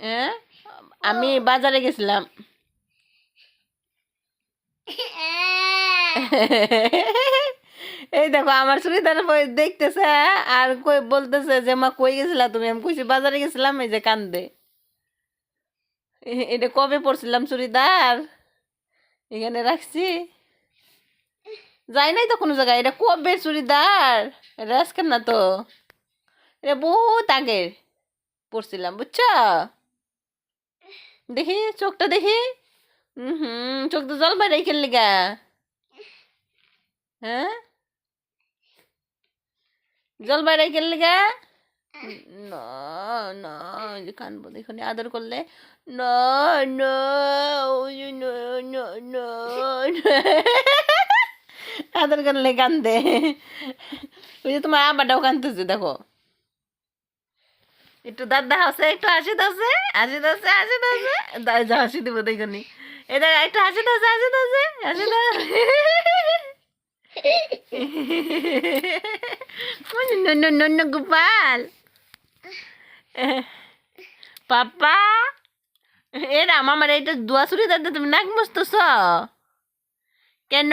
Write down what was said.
হ্যাঁ আমি বাজারে গেছিলাম। এই দেখো আমার চুড়িদার দেখতেছে আর কই বলতেছে যে মা কই গেছিলা তুমি, আমি কইছি বাজারে গেছিলাম, এই যে কান্দে। এটা কবে পরছিলাম চুড়িদার, এখানে রাখছি, যাই নাই তো কোনো জায়গায়। এটা কবে চুড়িদার, এটা আজকের না তো, এটা বহুত আগের পরছিলাম বুঝছো। দেখি চোখটা দেখি, চোখ তো জল বাইরে খেললি গা। হ্যাঁ জল বাইরে খেললি গা। না না, ওই যে কানবো দেখুন আদর করলে, না না ওই যে না না না আদর করলে কান্দে। ওই যে তোমার আব্বাটাও কান্দতেছে দেখো। একটু দাদা হাসে, একটু হাসি দাসে, হাসি দাসে, হাসি দাসে, যা হাসি দিব দেখুনি। এই দেখ একটু হাসি দাসে, হাসি দাসে, হাসি দাস। গোপাল পাপা, এরা আমার এইটা দোয়া চুরি দাদা তুমি নাক মুছতেছ কেন?